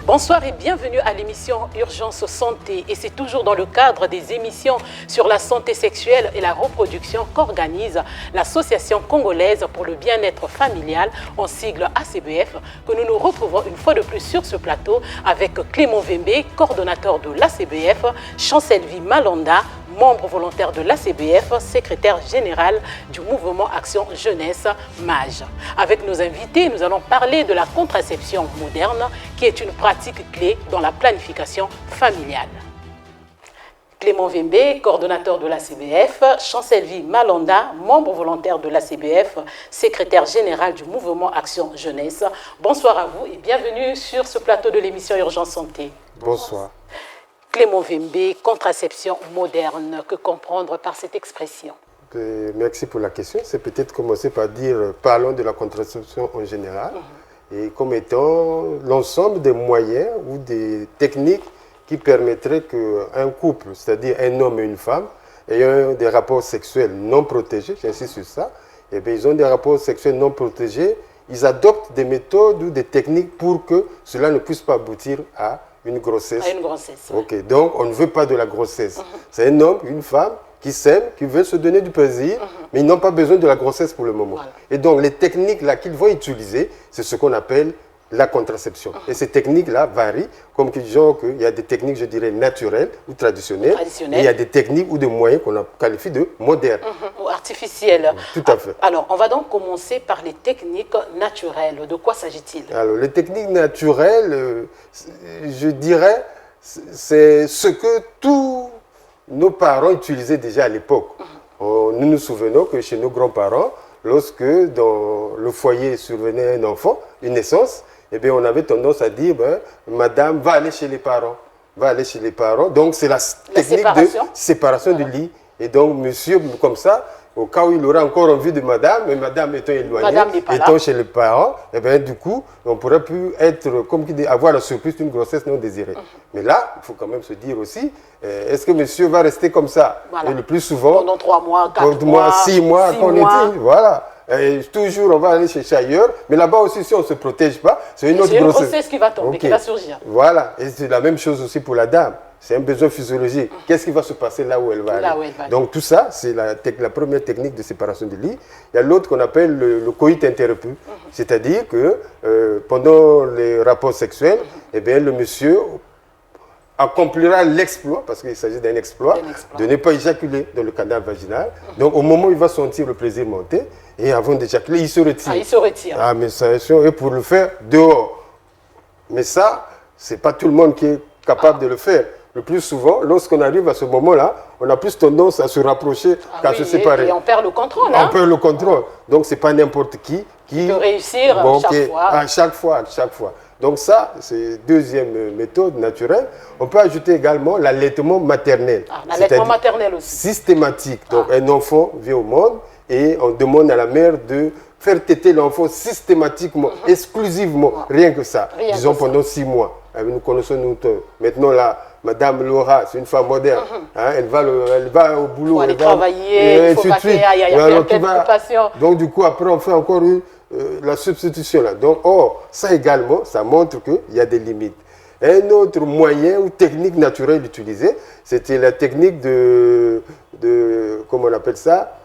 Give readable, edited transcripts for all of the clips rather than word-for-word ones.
Bonsoir et bienvenue à l'émission Urgence Santé. Et c'est toujours dans le cadre des émissions sur la santé sexuelle et la reproduction qu'organise l'Association congolaise pour le bien-être familial, en sigle ACBF, que nous nous retrouvons une fois de plus sur ce plateau avec Clément Vembe, coordonnateur de l'ACBF, Chancelvi Malanda, membre volontaire de l'ACBF, secrétaire général du mouvement Action Jeunesse MAJ. Avec nos invités, nous allons parler de la contraception moderne, qui est une pratique clé dans la planification familiale. Clément Vembe, coordonnateur de l'ACBF, Chancelvi Malanda, membre volontaire de l'ACBF, secrétaire général du mouvement Action Jeunesse. Bonsoir à vous et bienvenue sur ce plateau de l'émission Urgence Santé. Bonsoir. Clément Vembe, contraception moderne, que comprendre par cette expression? Merci pour la question. C'est peut-être commencer par dire, parlons de la contraception en général, et comme étant l'ensemble des moyens ou des techniques qui permettraient qu'un couple, c'est-à-dire un homme et une femme, ayant des rapports sexuels non protégés, j'insiste sur ça, et bien, ils ont des rapports sexuels non protégés, ils adoptent des méthodes ou des techniques pour que cela ne puisse pas aboutir à une grossesse. À une grossesse. Ok, donc on ne veut pas de la grossesse. C'est un homme, une femme qui s'aiment, qui veulent se donner du plaisir, mais ils n'ont pas besoin de la grossesse pour le moment. Voilà. Et donc les techniques là qu'ils vont utiliser, c'est ce qu'on appelle la contraception. Et ces techniques-là varient, comme disons qu'il y a des techniques, je dirais, naturelles ou traditionnelles, et il y a des techniques ou des moyens qu'on qualifie de modernes. Ou artificielles. Tout à fait. Alors, on va donc commencer par les techniques naturelles. De quoi s'agit-il? Alors, les techniques naturelles, je dirais, c'est ce que tous nos parents utilisaient déjà à l'époque. Nous nous souvenons que chez nos grands-parents, lorsque dans le foyer survenait un enfant, une naissance, eh bien, on avait tendance à dire, madame va aller chez les parents. Va aller chez les parents. Donc, c'est la technique de séparation du lit. Et donc, monsieur, comme ça, au cas où il aurait encore envie de madame, mais madame étant éloignée, étant chez les parents, eh bien, du coup, on pourrait plus être, comme qui dit, avoir la surprise d'une grossesse non désirée. Mais là, il faut quand même se dire aussi, est-ce que monsieur va rester comme ça? Et le plus souvent, pendant 3 mois, 4 mois, 6 mois, qu'on est dit, voilà. Et toujours, on va aller chercher ailleurs. Mais là-bas aussi, si on ne se protège pas, c'est une autre grossesse qui va tomber, qui va surgir. Voilà. Et c'est la même chose aussi pour la dame. C'est un besoin physiologique. Qu'est-ce qui va se passer là où elle va aller? Donc tout ça, c'est la première technique de séparation du lit. Il y a l'autre qu'on appelle le coït interrompu. C'est-à-dire que pendant les rapports sexuels, eh bien, le monsieur accomplira l'exploit, parce qu'il s'agit d'un exploit, de ne pas éjaculer dans le canal vaginal. Donc au moment où il va sentir le plaisir monter, et avant d'éjaculer, il se retire. Il se retire. Ah, mais ça, et pour le faire dehors. Mais ça, ce n'est pas tout le monde qui est capable de le faire. Le plus souvent, lorsqu'on arrive à ce moment-là, on a plus tendance à se rapprocher qu'à se séparer. Et on perd le contrôle. On perd le contrôle. Donc, ce n'est pas n'importe qui peut réussir chaque fois. À chaque fois. Donc ça, c'est la deuxième méthode naturelle. On peut ajouter également l'allaitement maternel. L'allaitement maternel aussi. Systématique. Donc un enfant vient au monde et on demande à la mère de faire téter l'enfant systématiquement, exclusivement, rien que ça. Disons pendant 6 mois. Nous connaissons maintenant là, Madame Laura, c'est une femme moderne. Elle va au boulot. Pour aller travailler, il faut passer, il y a plein d'occupations. Donc du coup, après, on fait encore la substitution là. Donc, ça également, ça montre qu'il y a des limites. Un autre moyen ou technique naturelle utilisée, c'était la technique de comment on appelle ça?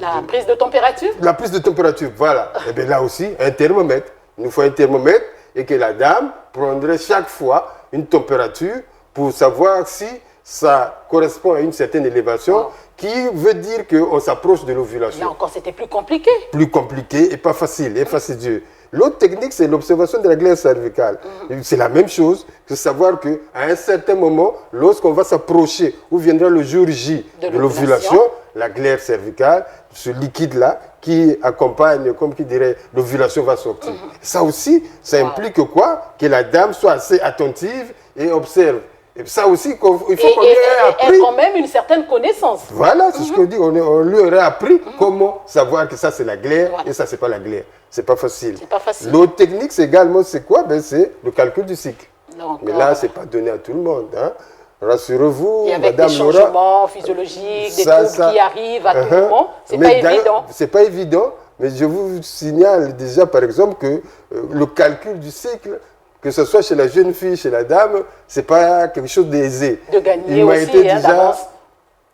La prise de température? La prise de température, voilà. Et bien là aussi, un thermomètre. Il nous faut un thermomètre et que la dame prendrait chaque fois une température pour savoir si ça correspond à une certaine élévation, qui veut dire qu'on s'approche de l'ovulation. Là encore, c'était plus compliqué. Plus compliqué et pas facile, et fastidieux. L'autre technique, c'est l'observation de la glaire cervicale. C'est la même chose que savoir qu'à un certain moment, lorsqu'on va s'approcher, où viendra le jour J de l'ovulation, la glaire cervicale, ce liquide-là, qui accompagne, comme qui dirait, l'ovulation va sortir. Ça aussi, ça implique quoi? Que la dame soit assez attentive et observe. Et ça aussi, il faut qu'on lui ait appris. Et quand même une certaine connaissance. Voilà, c'est ce qu'on dit. On lui aurait appris comment savoir que ça, c'est la glaire et ça, c'est pas la glaire. C'est pas facile. C'est pas facile. L'autre technique, c'est également, c'est quoi? C'est le calcul du cycle. Donc, mais là, c'est pas donné à tout le monde. rassurez-vous, Et avec Madame des Laura, changements physiologiques, des troubles qui arrivent à tout moment, c'est pas évident. C'est pas évident, mais je vous signale déjà, par exemple, que le calcul du cycle, que ce soit chez la jeune fille, chez la dame, c'est pas quelque chose d'aisé. De gagner Il m'a aussi, été déjà, d'avance.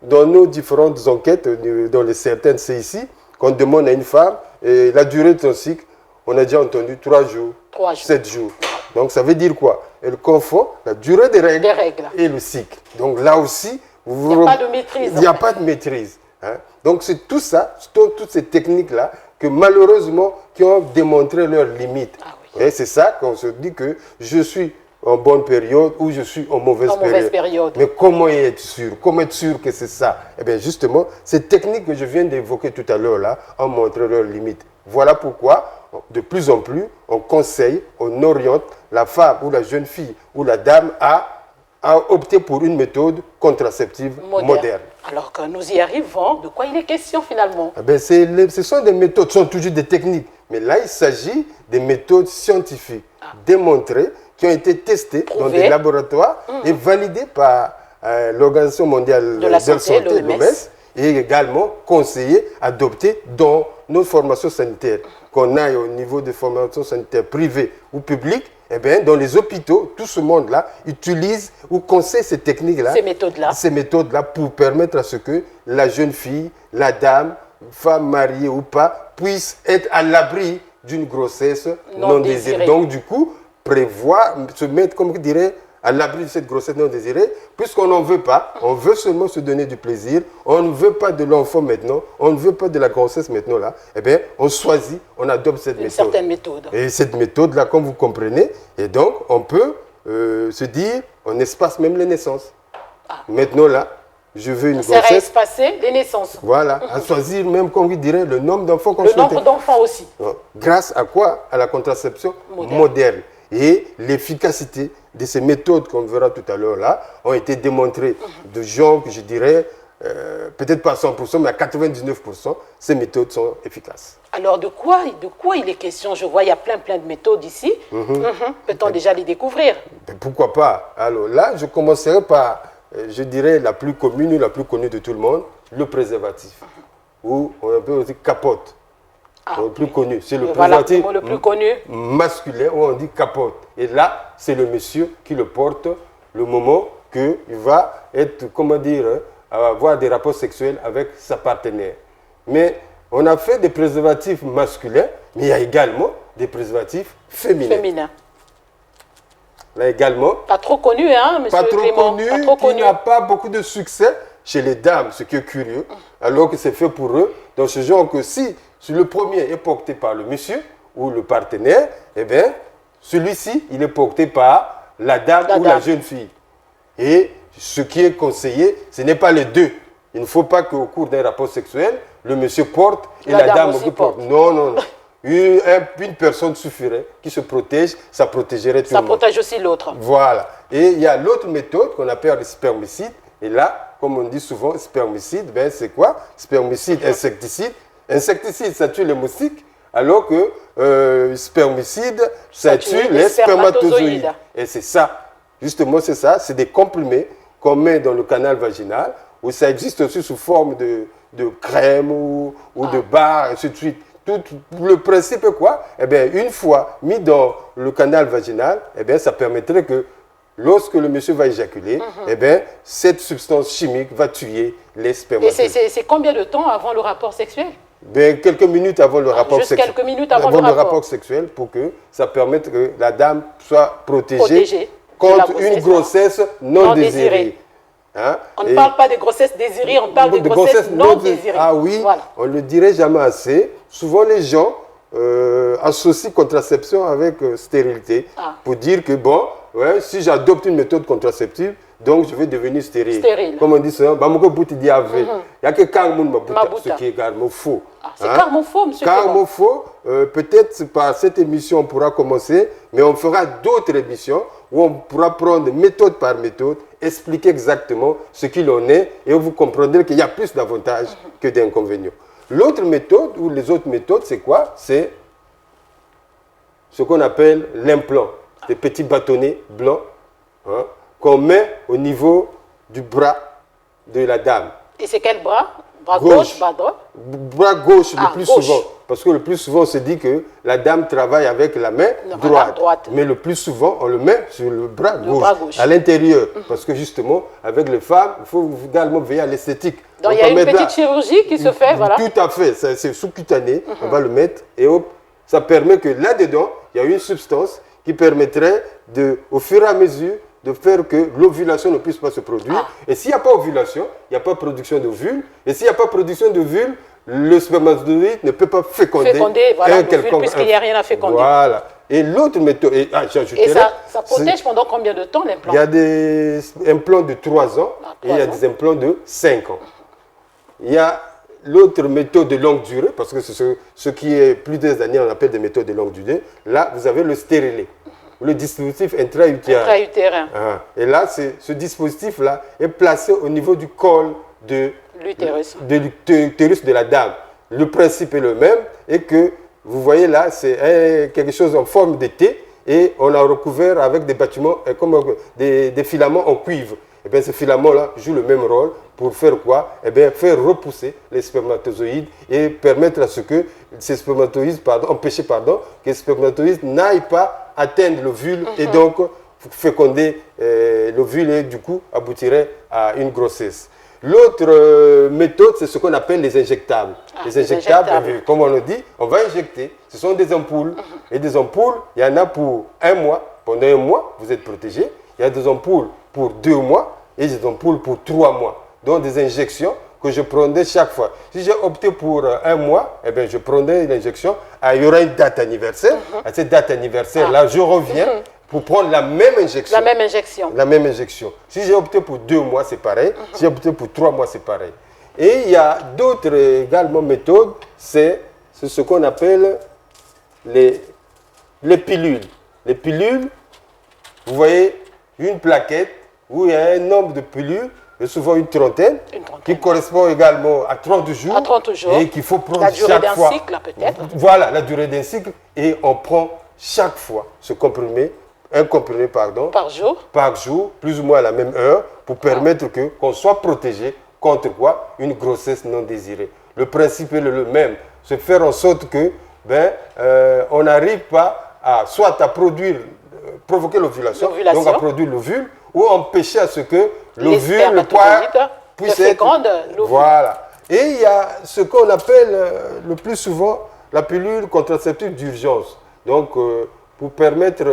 dans nos différentes enquêtes, dans les certaines CIC, qu'on demande à une femme la durée de son cycle, on a déjà entendu 3 jours, 7 jours. Donc ça veut dire quoi? Elle confond la durée des règles, et le cycle. Donc là aussi, il n'y a pas de maîtrise. Il n'y a pas de maîtrise. Hein? Donc c'est tout ça, toutes ces techniques-là, que malheureusement, qui ont démontré leurs limites. Ah oui. Et c'est ça qu'on se dit que je suis en bonne période ou je suis en mauvaise période. Mais comment être sûr? Comment être sûr que c'est ça? Eh bien justement, ces techniques que je viens d'évoquer tout à l'heure là ont montré leurs limites. Voilà pourquoi, de plus en plus, on conseille, on oriente la femme ou la jeune fille ou la dame à opter pour une méthode contraceptive moderne. Alors que nous y arrivons, de quoi il est question finalement? Eh bien, ce sont des méthodes, ce sont toujours des techniques. Mais là, il s'agit des méthodes scientifiques, démontrées, qui ont été testées dans des laboratoires et validées par l'Organisation mondiale de la santé, l'OMS, et également conseillées, adoptées dans nos formations sanitaires. Qu'on aille au niveau des formations sanitaires privées ou publiques, eh bien, dans les hôpitaux, tout ce monde-là utilise ou conseille ces techniques-là, ces méthodes-là pour permettre à ce que la jeune fille, la dame, femme mariée ou pas, puisse être à l'abri d'une grossesse non désirée. Donc, du coup, prévoir, se mettre, comme je dirais, à l'abri de cette grossesse non désirée, puisqu'on n'en veut pas, on veut seulement se donner du plaisir, on ne veut pas de l'enfant maintenant, on ne veut pas de la grossesse maintenant là, eh bien, on choisit, on adopte cette méthode. Une certaine méthode. Et cette méthode-là, comme vous comprenez, et donc, on peut se dire, on espace même les naissances. Maintenant là, je veux une grossesse. Ça espacer les naissances. Voilà, à choisir même, comme vous direz, le nombre d'enfants qu'on souhaite. Le nombre d'enfants aussi. Grâce à quoi? À la contraception moderne. Et l'efficacité de ces méthodes qu'on verra tout à l'heure là ont été démontrées de gens que je dirais, peut-être pas à 100%, mais à 99%, ces méthodes sont efficaces. Alors de quoi il est question? Je vois, il y a plein de méthodes ici. Peut-on déjà les découvrir? Pourquoi pas? Alors là, je commencerai par, je dirais, la plus commune, la plus connue de tout le monde, le préservatif. Ou on appelle aussi capote. Le plus connu, c'est le préservatif le plus connu. Masculin, où on dit capote. Et là, c'est le monsieur qui le porte le moment qu'il va être, comment dire, avoir des rapports sexuels avec sa partenaire. Mais on a fait des préservatifs masculins, mais il y a également des préservatifs féminins. Là également. Pas trop connu, hein, monsieur Clément? Pas trop connu, qui n'a pas beaucoup de succès chez les dames, ce qui est curieux, alors que c'est fait pour eux. Dans ce genre que si le premier est porté par le monsieur ou le partenaire, eh bien, celui-ci, il est porté par la dame ou la jeune fille. Et ce qui est conseillé, ce n'est pas les deux. Il ne faut pas qu'au cours d'un rapport sexuel, le monsieur porte et la dame aussi porte. Non, non, non. Une personne suffirait qui se protège, ça protégerait tout le monde. Ça protège aussi l'autre. Voilà. Et il y a l'autre méthode qu'on appelle le spermicide. Et là, comme on dit souvent, spermicide, ben c'est quoi? Spermicide, insecticide. Insecticide, ça tue les moustiques, alors que spermicide, ça tue les spermatozoïdes. Et c'est ça, justement, c'est ça. C'est des comprimés qu'on met dans le canal vaginal, où ça existe aussi sous forme de crème ou de barre, et ainsi de suite. Le principe est quoi? Eh bien, une fois mis dans le canal vaginal, eh bien, ça permettrait que lorsque le monsieur va éjaculer, eh bien, cette substance chimique va tuer les spermatozoïdes. Et c'est combien de temps avant le rapport sexuel? Ben, quelques minutes avant le rapport sexuel. Quelques minutes avant le rapport sexuel, pour que ça permette que la dame soit protégée contre une grossesse non désirée. Hein? On ne parle pas de grossesse désirée, on parle de grossesse non désirée. Ah oui, voilà. On ne le dirait jamais assez. Souvent, les gens associent contraception avec stérilité pour dire que, bon, ouais, si j'adopte une méthode contraceptive, donc je vais devenir stérile. Comme on dit ça, il y a que ce qui est carrément faux. C'est carrément faux, monsieur. Carrément faux. Peut-être par cette émission, on pourra commencer, mais on fera d'autres émissions où on pourra prendre méthode par méthode, expliquer exactement ce qu'il en est, et vous comprendrez qu'il y a plus d'avantages que d'inconvénients. L'autre méthode, ou les autres méthodes, c'est quoi? C'est ce qu'on appelle l'implant. Des petits bâtonnets blancs, hein, qu'on met au niveau du bras de la dame. Et c'est quel bras? Bras gauche, bras droit? Bras gauche le plus gauche. souvent. Parce que le plus souvent, on se dit que la dame travaille avec la main droite. Mais le plus souvent, on le met sur le bras gauche, à l'intérieur. Parce que justement, avec les femmes, il faut également veiller à l'esthétique. Donc il y a une petite chirurgie qui se fait, voilà. Tout à fait, c'est sous-cutané, on va le mettre et hop, ça permet que là-dedans, il y a une substance qui permettrait, au fur et à mesure, de faire que l'ovulation ne puisse pas se produire. Et s'il n'y a pas ovulation, il n'y a pas production d'ovule. Et s'il n'y a pas production d'ovule, le spermatozoïde ne peut pas féconder voilà, l'ovule, puisqu'il n'y a rien à féconder. Voilà. Et l'autre méthode, et ça protège pendant combien de temps l'implant? Il y a des implants de 3 ans et il y a des implants de 5 ans. Il y a l'autre méthode de longue durée, parce que c'est ce qui est plus des années, on appelle des méthodes de longue durée. Là, vous avez le stérilet, le dispositif intra-utérin. Et là, ce dispositif-là est placé au niveau du col de l'utérus de la dame. Le principe est le même et que, vous voyez là, c'est quelque chose en forme de T et on a recouvert avec des bâtiments, comme des filaments en cuivre. Et bien, ces filaments-là jouent le même rôle pour faire quoi? Eh bien, faire repousser les spermatozoïdes et permettre à ce que ces spermatozoïdes, empêcher que les spermatozoïdes n'aillent pas atteindre l'ovule et donc féconder l'ovule et du coup aboutirait à une grossesse. L'autre méthode, c'est ce qu'on appelle les injectables. Les injectables, comme on le dit, on va injecter. Ce sont des ampoules. Et des ampoules, il y en a pour 1 mois. Pendant 1 mois, vous êtes protégé. Il y a des ampoules pour 2 mois et des ampoules pour 3 mois. Donc des injections que je prendrai chaque fois. Si j'ai opté pour 1 mois, eh bien, je prendrai une injection. Il y aura une date anniversaire. À cette date anniversaire-là, je reviens pour prendre la même injection. La même injection. Si j'ai opté pour 2 mois, c'est pareil. Si j'ai opté pour 3 mois, c'est pareil. Et il y a d'autres également méthodes. C'est ce qu'on appelle les pilules. Les pilules, vous voyez une plaquette où il y a un nombre de pilules, et souvent une trentaine, qui correspond également à 30 jours. Et qu'il faut prendre chaque fois. La durée d'un cycle, peut-être. Voilà, la durée d'un cycle. Et on prend chaque fois ce comprimé, un comprimé, par jour, plus ou moins à la même heure, pour permettre qu'on soit protégé contre quoi? Une grossesse non désirée. Le principe est le même. C'est faire en sorte que on n'arrive pas soit à provoquer l'ovulation, donc à produire l'ovule, ou empêcher à ce que l'ovule puisse être... Voilà. Et il y a ce qu'on appelle le plus souvent la pilule contraceptive d'urgence. Donc, pour permettre...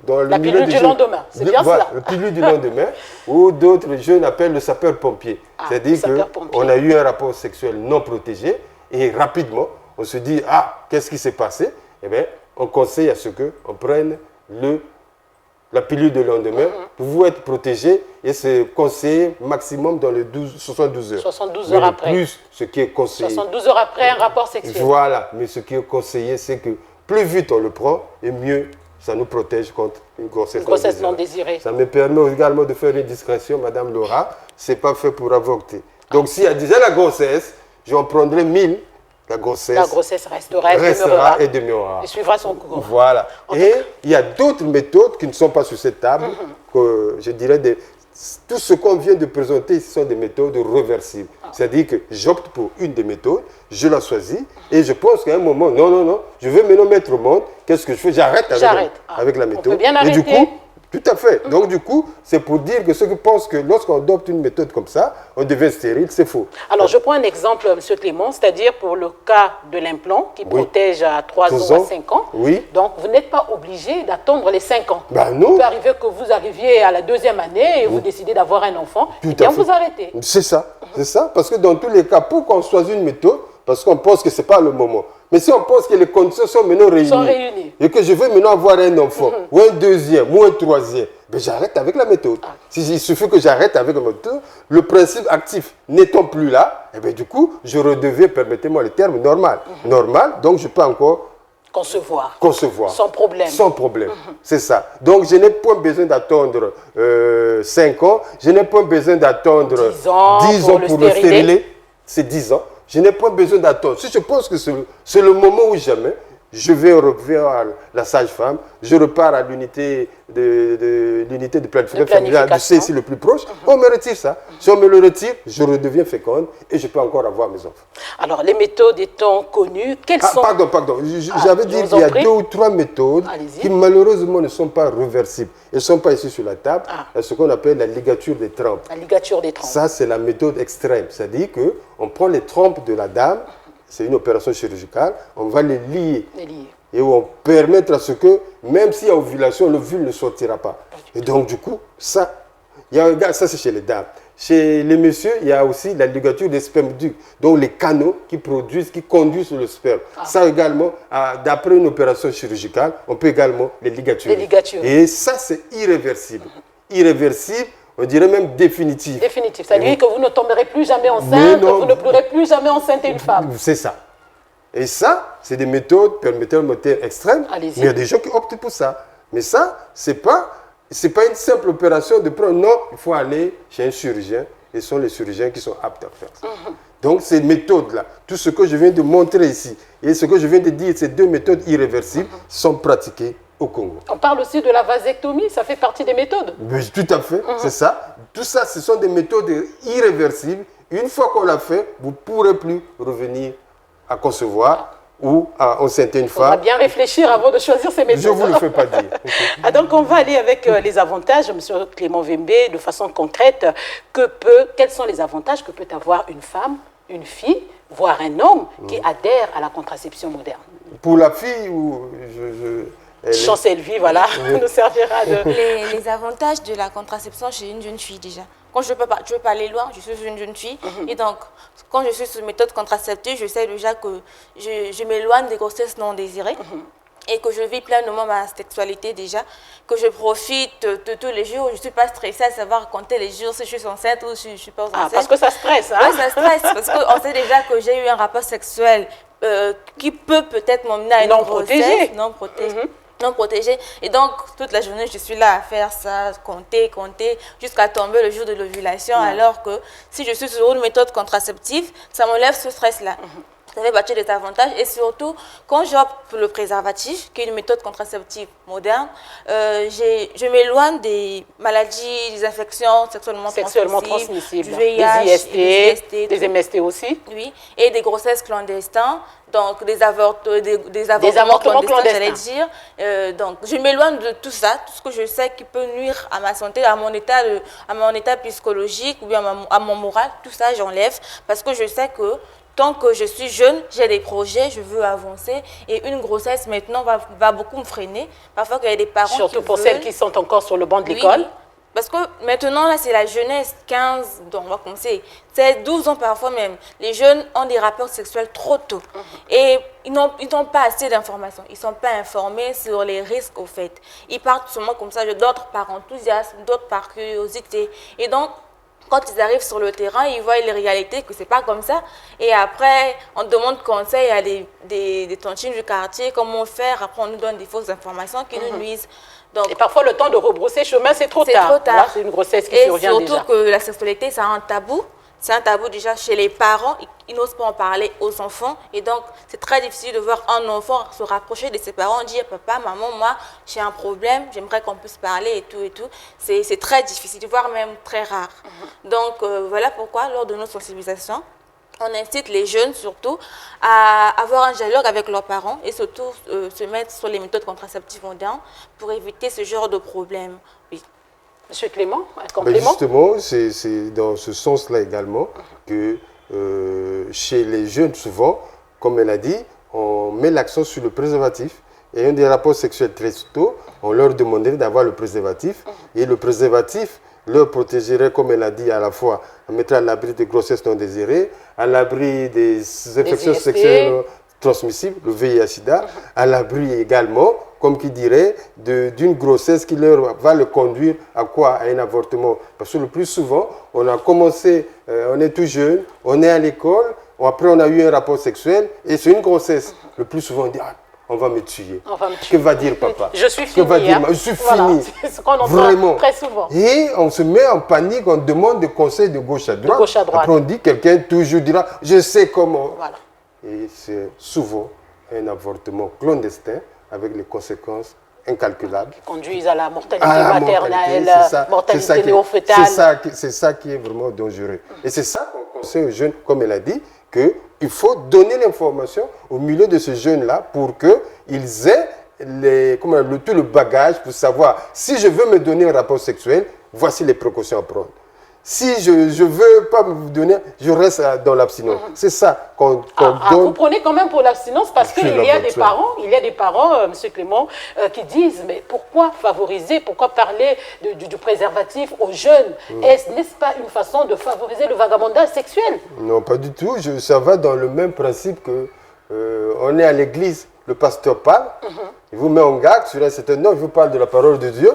la pilule du lendemain, c'est bien cela. La pilule du lendemain, ou d'autres jeunes appellent le sapeur-pompier. C'est-à-dire qu'on a eu un rapport sexuel non protégé, et rapidement, on se dit, qu'est-ce qui s'est passé? Eh bien, on conseille à ce qu'on prenne la pilule de lendemain pour vous être protégé et c'est conseillé maximum dans les 72 heures. 72 heures après. Plus ce qui est conseillé. 72 heures après un rapport sexuel. Voilà, mais ce qui est conseillé, c'est que plus vite on le prend et mieux ça nous protège contre une grossesse non désirée. Ça me permet également de faire une discrétion, Madame Laura, c'est pas fait pour avorter. Donc s'il y a déjà la grossesse, j'en prendrai 1000. La grossesse restera et demeurera. Et suivra son cours. Voilà. Et il y a d'autres méthodes qui ne sont pas sur cette table, que je dirais, tout ce qu'on vient de présenter, ce sont des méthodes réversibles. C'est-à-dire que j'opte pour une des méthodes, je la choisis, et je pense qu'à un moment, non, je veux maintenant mettre au monde, qu'est-ce que je fais? J'arrête avec la méthode. On peut bien arrêter. Et du coup, tout à fait. Donc, du coup, c'est pour dire que ceux qui pensent que lorsqu'on adopte une méthode comme ça, on devient stérile, c'est faux. Alors, je prends un exemple, M. Clément, c'est-à-dire pour le cas de l'implant qui protège à 3 ans à 5 ans. Oui. Donc, vous n'êtes pas obligé d'attendre les 5 ans. Non. Il peut arriver que vous arriviez à la 2e année et vous décidez d'avoir un enfant, et bien vous arrêtez. C'est ça. C'est ça. Parce que dans tous les cas, pourquoi on choisit une méthode? Parce qu'on pense que ce n'est pas le moment. Mais si on pense que les conditions sont maintenant réunies, et que je veux maintenant avoir un enfant, ou un deuxième, ou un troisième, ben j'arrête avec la méthode. Il suffit que j'arrête avec la méthode, le principe actif n'étant plus là, et bien du coup, je redeviens, permettez-moi le terme, normal. Normal, donc je peux encore concevoir. Sans problème. C'est ça. Donc, je n'ai pas besoin d'attendre 5 ans. Je n'ai pas besoin d'attendre 10 ans pour le stérilet. C'est 10 ans. Je n'ai pas besoin d'attendre. Si je pense que c'est le moment ou jamais, je vais revoir la sage-femme, je repars à l'unité de planification familiale du CSI le plus proche, on me retire ça. Si on me le retire, je redeviens féconde et je peux encore avoir mes enfants. Alors, les méthodes étant connues, quelles sont... Pardon. J'avais dit qu'il y a 2 ou 3 méthodes qui malheureusement ne sont pas réversibles. Elles ne sont pas ici sur la table. Ce qu'on appelle la ligature des trompes. La ligature des trompes. Ça, c'est la méthode extrême. C'est-à-dire qu'on prend les trompes de la dame, c'est une opération chirurgicale, on va les lier. Et on permettre à ce que, même s'il y a ovulation, l'ovule ne sortira pas. Et donc, du coup, ça c'est chez les dames. Chez les messieurs, il y a aussi la ligature des spermatozoïdes, donc les canaux qui conduisent le sperme. Ça également, d'après une opération chirurgicale, on peut également les ligaturer. Et ça, c'est irréversible. Irréversible, on dirait même définitif. Définitif, c'est-à-dire que vous ne tomberez plus jamais enceinte, que vous ne pourrez plus jamais enceinte une femme. C'est ça. Et ça, c'est des méthodes permettant extrêmes. Mais il y a des gens qui optent pour ça. Mais ça, c'est pas une simple opération de prendre. Non, il faut aller chez un chirurgien. Et ce sont les chirurgiens qui sont aptes à faire ça. Donc, ces méthodes-là, tout ce que je viens de montrer ici et ce que je viens de dire, ces 2 méthodes irréversibles sont pratiquées au Congo. On parle aussi de la vasectomie, ça fait partie des méthodes. Mais tout à fait, c'est ça. Tout ça, ce sont des méthodes irréversibles. Une fois qu'on l'a fait, vous ne pourrez plus revenir à concevoir ou à enceinter une femme. On va bien réfléchir avant de choisir ces méthodes. Je ne vous le fais pas dire. Donc, on va aller avec les avantages, M. Clément Vembe, de façon concrète. Quels sont les avantages que peut avoir une femme, une fille, voire un homme qui adhère à la contraception moderne? Pour la fille, Chancel Vie, voilà, nous servira de... Les avantages de la contraception chez une jeune fille déjà. Quand je veux pas aller loin, je suis une jeune fille. Et donc, quand je suis sous méthode contraceptive, je sais déjà que je m'éloigne des grossesses non désirées. Et que je vis pleinement ma sexualité déjà. Que je profite de tous les jours. Je ne suis pas stressée à savoir compter les jours si je suis enceinte ou si je ne suis pas enceinte. Parce que ça stresse, hein? Oui, ça stresse. Parce qu'on sait déjà que j'ai eu un rapport sexuel qui peut-être m'emmener à une grossesse non protégée. Et donc, toute la journée, je suis là à faire ça, compter, jusqu'à tomber le jour de l'ovulation. Alors que si je suis sur une méthode contraceptive, ça m'enlève ce stress-là. Ça fait partie des avantages. Et surtout, quand j'opte pour le préservatif, qui est une méthode contraceptive moderne, je m'éloigne des maladies, des infections sexuellement transmissibles, du VIH, des IST, des MST aussi. Oui, et des grossesses clandestines. Donc, des avortements clandestins, j'allais dire. Donc, je m'éloigne de tout ça, tout ce que je sais qui peut nuire à ma santé, à mon état psychologique ou bien à mon moral. Tout ça, j'enlève parce que je sais que tant que je suis jeune, j'ai des projets, je veux avancer. Et une grossesse, maintenant, va beaucoup me freiner. Parfois, il y a des parents surtout pour celles qui sont encore sur le banc de l'école. Oui. Parce que maintenant, là, c'est la jeunesse, 15, donc on va commencer. C'est 12 ans parfois même. Les jeunes ont des rapports sexuels trop tôt. Et ils n'ont pas assez d'informations. Ils ne sont pas informés sur les risques, au fait. Ils partent seulement comme ça, d'autres par enthousiasme, d'autres par curiosité. Et donc, quand ils arrivent sur le terrain, ils voient les réalités, que ce n'est pas comme ça. Et après, on demande conseil à des tontines du quartier, comment faire. Après, on nous donne des fausses informations qui nous nuisent. Donc, et parfois, le temps de rebrousser chemin, c'est trop tard. C'est une grossesse qui survient déjà. Et surtout que la sexualité, c'est un tabou. C'est un tabou déjà chez les parents. Ils n'osent pas en parler aux enfants. Et donc, c'est très difficile de voir un enfant se rapprocher de ses parents, dire « Papa, maman, moi, j'ai un problème, j'aimerais qu'on puisse parler et tout et tout. » C'est très difficile, voire même très rare. Donc, voilà pourquoi, lors de nos sensibilisations, on incite les jeunes surtout à avoir un dialogue avec leurs parents et surtout se mettre sur les méthodes contraceptives modernes pour éviter ce genre de problème. Oui. Monsieur Clément, un complément? Justement, c'est dans ce sens-là également que chez les jeunes, souvent, comme elle a dit, on met l'accent sur le préservatif. Et un des rapports sexuels très tôt, on leur demanderait d'avoir le préservatif. Et le préservatif leur protégerait, comme elle a dit, à la fois, on mettrait à l'abri des grossesses non désirées, à l'abri des infections sexuelles transmissibles, le VIH-Sida, à l'abri également, comme qui dirait, d'une grossesse qui va le conduire à quoi? À un avortement. Parce que le plus souvent, on a commencé, on est tout jeune, on est à l'école, après on a eu un rapport sexuel, et c'est une grossesse. Le plus souvent, on dit, ah, on va me tuer. Que va dire papa? Je suis fini. Que va dire, je suis fini. C'est ce qu'on entend vraiment très souvent. Et on se met en panique, on demande des conseils de gauche à droite. Après on dit, quelqu'un toujours dira, je sais comment. Voilà. Et c'est souvent un avortement clandestin avec les conséquences incalculables. Qui conduisent à la mortalité maternelle, mortalité néo-fœtale. C'est ça qui est vraiment dangereux. Et c'est ça qu'on conseille aux jeunes, comme elle a dit, qu'il faut donner l'information au milieu de ces jeunes-là pour qu'ils aient tout le bagage pour savoir si je veux me donner un rapport sexuel, voici les précautions à prendre. Si je ne veux pas me donner, je reste dans l'abstinence. C'est ça qu'on donne. Vous prenez quand même pour l'abstinence parce qu'il y a des parents, M. Clément, qui disent, mais pourquoi favoriser, pourquoi parler du préservatif aux jeunes? N'est-ce pas une façon de favoriser le vagabondage sexuel? Non, pas du tout. Ça va dans le même principe que on est à l'église, le pasteur parle, il vous met en garde sur un certain nom, il vous parle de la parole de Dieu.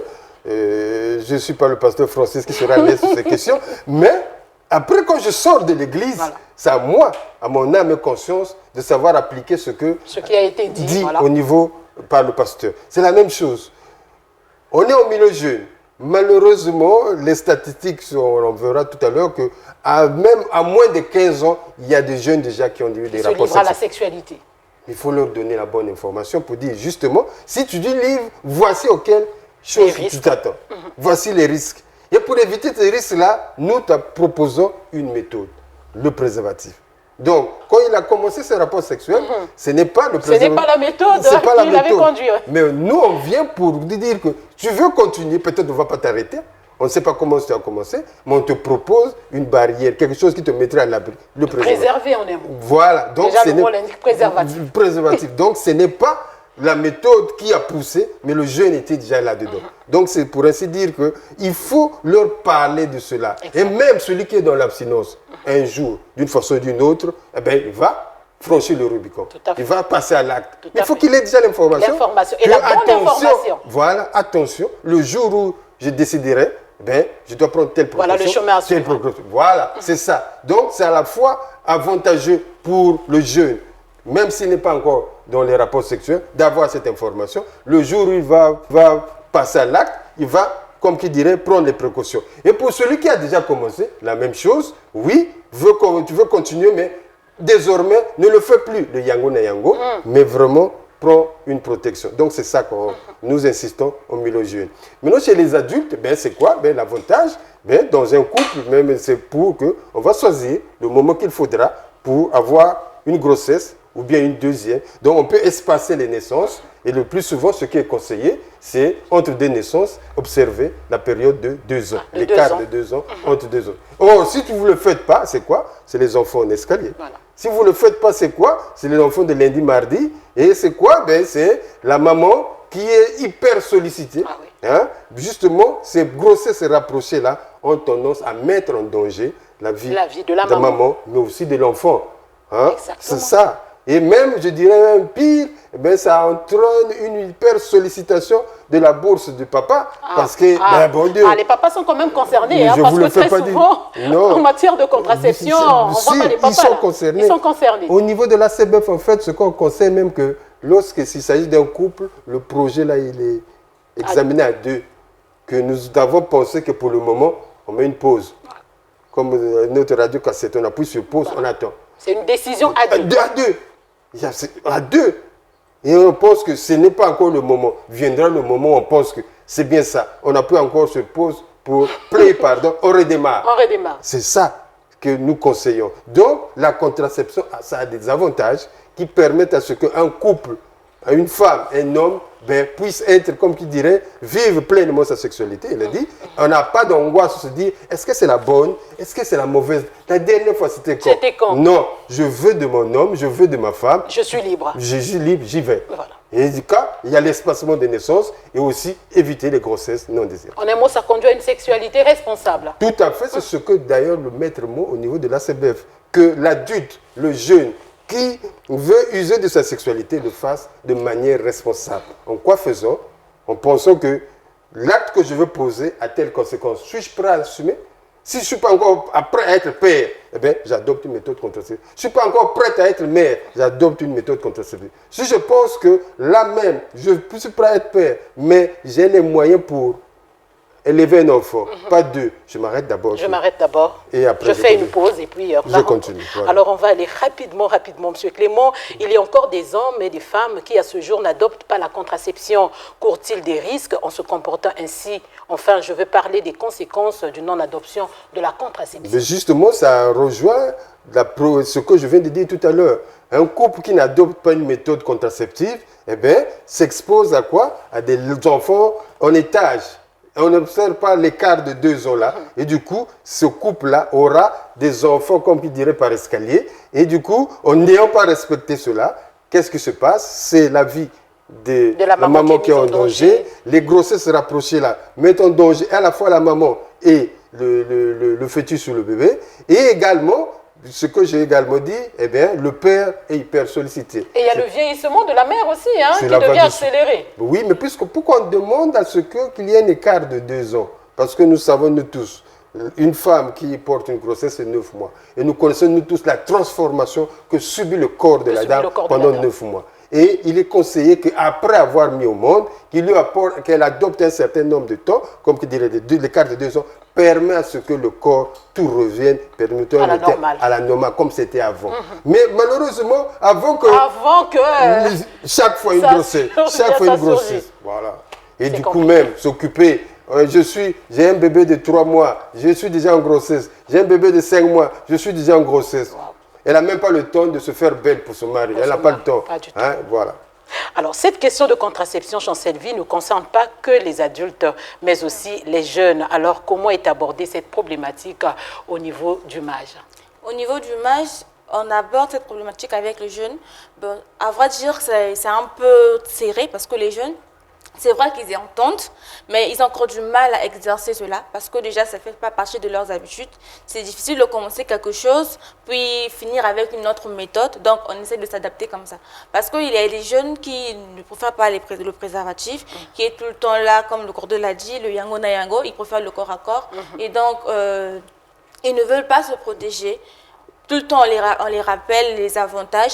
Je ne suis pas le pasteur Francis qui sera l'aise sur ces questions, mais après quand je sors de l'église, c'est à moi, à mon âme et conscience, de savoir appliquer ce qui a été dit au niveau par le pasteur. C'est la même chose. On est au milieu jeune. Malheureusement, les statistiques, on verra tout à l'heure, que même à moins de 15 ans, il y a des jeunes déjà qui ont eu des rapports sexuels. À la sexualité. Il faut leur donner la bonne information pour dire justement, si tu dis livre, voici auquel chose tu t'attends. Voici les risques. Et pour éviter ces risques-là, nous te proposons une méthode, le préservatif. Donc, quand il a commencé ses rapports sexuels, ce n'est pas le préservatif. Ce n'est pas la méthode qui l'avait conduit. Mais nous, on vient pour dire que tu veux continuer, peut-être on ne va pas t'arrêter. On ne sait pas comment tu as commencé, mais on te propose une barrière, quelque chose qui te mettrait à l'abri. Le préserver, on aime. Voilà. Donc, déjà, le mot l'indique, préservatif. Préservatif. Donc, ce n'est pas la méthode qui a poussé, mais le jeune était déjà là-dedans. Donc, c'est pour ainsi dire qu'il faut leur parler de cela. Exactement. Et même celui qui est dans l'abstinence, un jour, d'une façon ou d'une autre, eh bien, il va franchir le Rubicon. Il va passer à l'acte. Il faut qu'il ait déjà l'information. L'information. Et la bonne information. Voilà, attention, le jour où je déciderai, ben, je dois prendre telle précaution. Voilà le chemin à suivre. Voilà, c'est ça. Donc, c'est à la fois avantageux pour le jeune, même s'il n'est pas encore dans les rapports sexuels, d'avoir cette information. Le jour où il va passer à l'acte, il va, comme qui dirait, prendre les précautions. Et pour celui qui a déjà commencé, la même chose, oui, tu veux continuer, mais désormais, ne le fais plus, le yango na yango, mais vraiment, prends une protection. Donc, c'est ça que nous insistons au milieu jeune. Maintenant, chez les adultes, ben, c'est quoi? Ben, l'avantage, ben, dans un couple, même, c'est pour qu'on va choisir le moment qu'il faudra pour avoir une grossesse ou bien une deuxième. Donc, on peut espacer les naissances. Et le plus souvent, ce qui est conseillé, c'est entre deux naissances, observer la période de 2 ans. L'écart de 2 ans, entre 2 ans. Or, si vous ne le faites pas, c'est quoi? C'est les enfants en escalier. Voilà. Si vous ne le faites pas, c'est quoi? C'est les enfants de lundi, mardi. Et c'est quoi? Ben, c'est la maman qui est hyper sollicitée. Ah oui. Hein? Justement, ces grossesses rapprochées-là ont tendance à mettre en danger la vie de la maman, mais aussi de l'enfant. Hein? C'est ça. Et même, je dirais même pire, ben, ça entraîne une hyper sollicitation de la bourse du papa. Parce que, ben, bon Dieu. Les papas sont quand même concernés, hein, parce que très souvent, en matière de contraception, on voit pas les papas. Ils sont concernés. Au niveau de la CBF, en fait, ce qu'on conseille même que lorsqu'il s'agit d'un couple, le projet là, il est examiné à 2. Que nous avons pensé que pour le moment, on met une pause. Comme notre radio cassette, on appuie sur pause, on attend. C'est une décision à 2. À 2. À 2. Et on pense que ce n'est pas encore le moment. Viendra le moment où on pense que c'est bien ça. On appuie encore sur pause pour on redémarre. On redémarre. C'est ça que nous conseillons. Donc, la contraception, ça a des avantages qui permettent à ce qu'un couple, une femme, un homme, ben, puisse être, comme qui dirait, vivre pleinement sa sexualité. Il a dit, on n'a pas d'angoisse de se dire, est-ce que c'est la bonne, est-ce que c'est la mauvaise? La dernière fois, c'était con. C'était con. Non, je veux de mon homme, je veux de ma femme. Je suis libre. Je suis libre, j'y vais. Voilà. Et du cas, il y a l'espacement des naissances et aussi éviter les grossesses non désirées. En un mot, ça conduit à une sexualité responsable. Tout à fait, c'est ce que d'ailleurs le maître mot au niveau de la CBF, que l'adulte, le jeune, qui veut user de sa sexualité le fasse de manière responsable. En quoi faisons? En pensant que l'acte que je veux poser a telle conséquence. Suis-je prêt à l'assumer? Si je ne suis pas encore prêt à être père, eh bien, j'adopte une méthode contraceptive. Je ne suis pas encore prêt à être mère, j'adopte une méthode contraceptive. Si je pense que là même, je suis prêt à être père, mais j'ai les moyens pour élever un enfant, pas deux. Je m'arrête d'abord. Je m'arrête d'abord. Et après, je fais une pause et puis je continue. Voilà. Alors, on va aller rapidement, Monsieur Clément. Il y a encore des hommes et des femmes qui, à ce jour, n'adoptent pas la contraception. Courent-ils des risques en se comportant ainsi? Enfin, je veux parler des conséquences d'une non-adoption de la contraception. Mais justement, ça rejoint ce que je viens de dire tout à l'heure. Un couple qui n'adopte pas une méthode contraceptive, eh bien, s'expose à quoi? À des enfants en étage. On n'observe pas l'écart de 2 ans là. Et du coup, ce couple-là aura des enfants, comme il dirait, par escalier. Et du coup, en n'ayant pas respecté cela, qu'est-ce qui se passe? C'est la vie de la maman qui est en danger. Les grossesses rapprochées là mettent en danger à la fois la maman et le fœtus ou le bébé. Et également, ce que j'ai également dit, eh bien, le père est hyper sollicité. Et il y a le vieillissement de la mère aussi, hein, qui devient accéléré. Oui, mais pourquoi on demande à ce qu'il y ait un écart de 2 ans? Parce que nous savons, nous tous, une femme qui porte une grossesse, c'est 9 mois. Et nous connaissons, nous tous, la transformation que subit le corps de la dame pendant 9 mois. Et il est conseillé qu'après avoir mis au monde, qu'elle adopte un certain nombre de temps, comme qui dirait l'écart de 2 ans, permet à ce que le corps, tout revienne, permettant à la normale, comme c'était avant. Mais malheureusement, avant que chaque fois une grossesse, voilà. Et du coup même, s'occuper, j'ai un bébé de 3 mois, je suis déjà en grossesse, j'ai un bébé de 5 mois, je suis déjà en grossesse. Wow. Elle n'a même pas le temps de se faire belle pour son mari, elle n'a pas le temps. Pas du tout. Hein, voilà. Alors, cette question de contraception, Chancelvi, ne concerne pas que les adultes, mais aussi les jeunes. Alors, comment est abordée cette problématique au niveau du MAJ? Au niveau du MAJ, on aborde cette problématique avec les jeunes. Bon, à vrai dire, c'est un peu serré parce que les jeunes, c'est vrai qu'ils y entendent, mais ils ont encore du mal à exercer cela parce que déjà, ça ne fait pas partie de leurs habitudes. C'est difficile de commencer quelque chose, puis finir avec une autre méthode. Donc, on essaie de s'adapter comme ça. Parce qu'il y a des jeunes qui ne préfèrent pas le préservatif, qui est tout le temps là, comme le Cordeau l'a dit, le yango na yango, ils préfèrent le corps à corps. Et donc, ils ne veulent pas se protéger. Tout le temps, on les rappelle les avantages.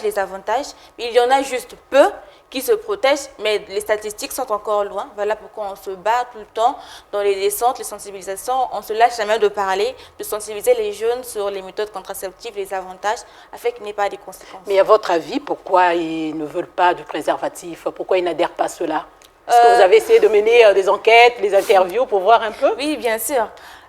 Il y en a juste peu qui se protègent, mais les statistiques sont encore loin. Voilà pourquoi on se bat tout le temps dans les descentes, les sensibilisations. On ne se lâche jamais de parler, de sensibiliser les jeunes sur les méthodes contraceptives, les avantages, afin qu'il n'y ait pas des conséquences. Mais à votre avis, pourquoi ils ne veulent pas de préservatif? Pourquoi ils n'adhèrent pas à cela? Est-ce que vous avez essayé de mener des enquêtes, des interviews pour voir un peu? Oui, bien sûr.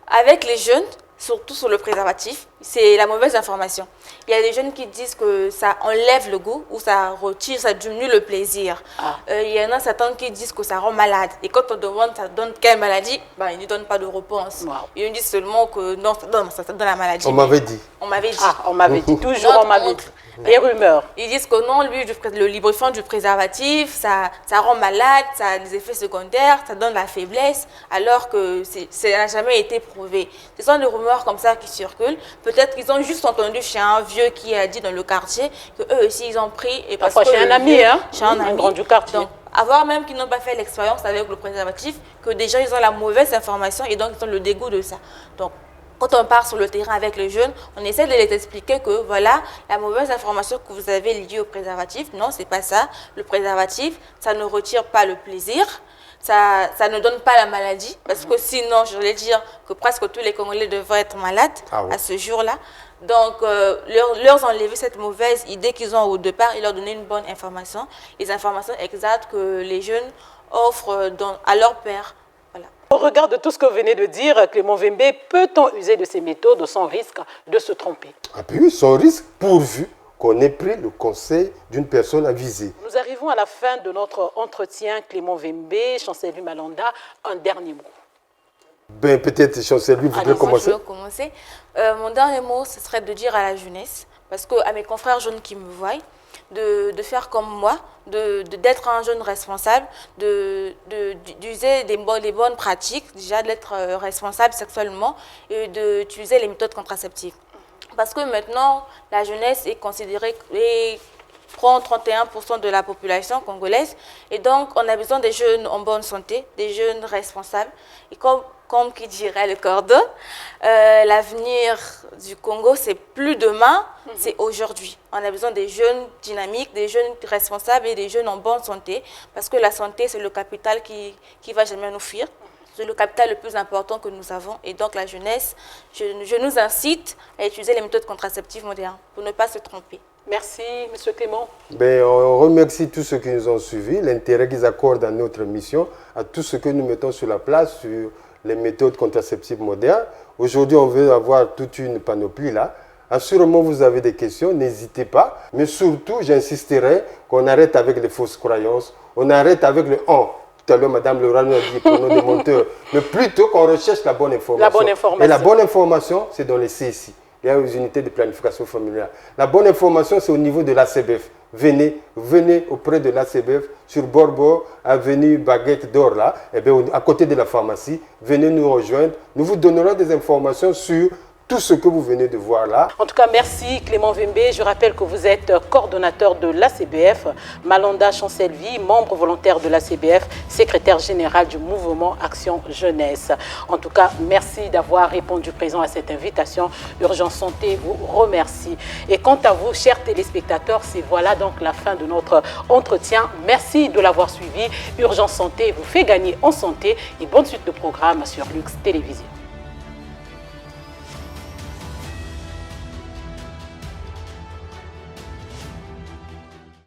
Avec les jeunes, surtout sur le préservatif, c'est la mauvaise information. Il y a des jeunes qui disent que ça enlève le goût ou ça retire, ça diminue le plaisir. Il y en a certains qui disent que ça rend malade. Et quand on demande ça donne quelle maladie, ils ne donnent pas de réponse. Wow. Ils disent seulement que non, ça donne la maladie. On m'avait dit. On m'avait dit. On m'avait dit. Toujours on m'avait dit. Des rumeurs. Ils disent que non, le lubrifiant du préservatif, ça rend malade, ça a des effets secondaires, ça donne la faiblesse, alors que ça n'a jamais été prouvé. Ce sont des rumeurs comme ça qui circulent. Peut-être qu'ils ont juste entendu chez un vieux qui a dit dans le quartier qu'eux aussi ils ont pris. Et parce que chez un ami, chez un ami. Grand du quartier. Donc, avoir même qu'ils n'ont pas fait l'expérience avec le préservatif, que déjà ils ont la mauvaise information et donc ils ont le dégoût de ça. Donc, quand on part sur le terrain avec les jeunes, on essaie de les expliquer que voilà, la mauvaise information que vous avez liée au préservatif, non, c'est pas ça. Le préservatif, ça ne retire pas le plaisir, ça ne donne pas la maladie, parce que sinon, je voulais dire que presque tous les Congolais devraient être malades à ce jour-là. Donc, leur enlever cette mauvaise idée qu'ils ont au départ et leur donner une bonne information, les informations exactes que les jeunes offrent à leur père. Voilà. Au regard de tout ce que vous venez de dire, Clément Vembe, peut-on user de ces méthodes sans risque de se tromper? Ah oui, sans risque, pourvu qu'on ait pris le conseil d'une personne avisée. Nous arrivons à la fin de notre entretien. Clément Vembe, Chancelvi Malanda, un dernier mot. Peut-être Chancelvi voudrait commencer. Je vais commencer. Mon dernier mot, ce serait de dire à la jeunesse, parce qu'à mes confrères jeunes qui me voient, de faire comme moi, d'être un jeune responsable, d'user les bonnes pratiques, déjà d'être responsable sexuellement et d'utiliser les méthodes contraceptives. Parce que maintenant, la jeunesse est considérée et prend 31% de la population congolaise. Et donc, on a besoin des jeunes en bonne santé, des jeunes responsables. Et comme qui dirait le Cordeau, l'avenir du Congo, c'est plus demain, c'est aujourd'hui. On a besoin des jeunes dynamiques, des jeunes responsables et des jeunes en bonne santé, parce que la santé, c'est le capital qui va jamais nous fuir. c'est le capital le plus important que nous avons. Et donc la jeunesse, je nous incite à utiliser les méthodes contraceptives modernes pour ne pas se tromper. Merci, M. Clément. Ben, on remercie tous ceux qui nous ont suivis, l'intérêt qu'ils accordent à notre mission, à tout ce que nous mettons sur la place, sur les méthodes contraceptives modernes. Aujourd'hui, on veut avoir toute une panoplie là. Assurément, vous avez des questions, n'hésitez pas. Mais surtout, j'insisterai qu'on arrête avec les fausses croyances, on arrête avec le « on ». Tout à l'heure, Mme Laura nous a dit pour nos démonteurs, mais plutôt qu'on recherche la bonne information. La bonne information. Et la bonne information, c'est dans les CSI. Il y a les unités de planification familiale. La bonne information, c'est au niveau de l'ACBF. Venez auprès de l'ACBF sur Borbo, avenue Baguette d'Or, là, et bien, à côté de la pharmacie. Venez nous rejoindre. Nous vous donnerons des informations sur tout ce que vous venez de voir là. En tout cas, merci Clément Vembe. Je rappelle que vous êtes coordonnateur de l'ACBF, Malanda Chancelvi, membre volontaire de l'ACBF, secrétaire général du mouvement Action Jeunesse. En tout cas, merci d'avoir répondu présent à cette invitation. Urgence Santé vous remercie. Et quant à vous, chers téléspectateurs, c'est voilà donc la fin de notre entretien. Merci de l'avoir suivi. Urgence Santé vous fait gagner en santé et bonne suite de programme sur Lux Télévision.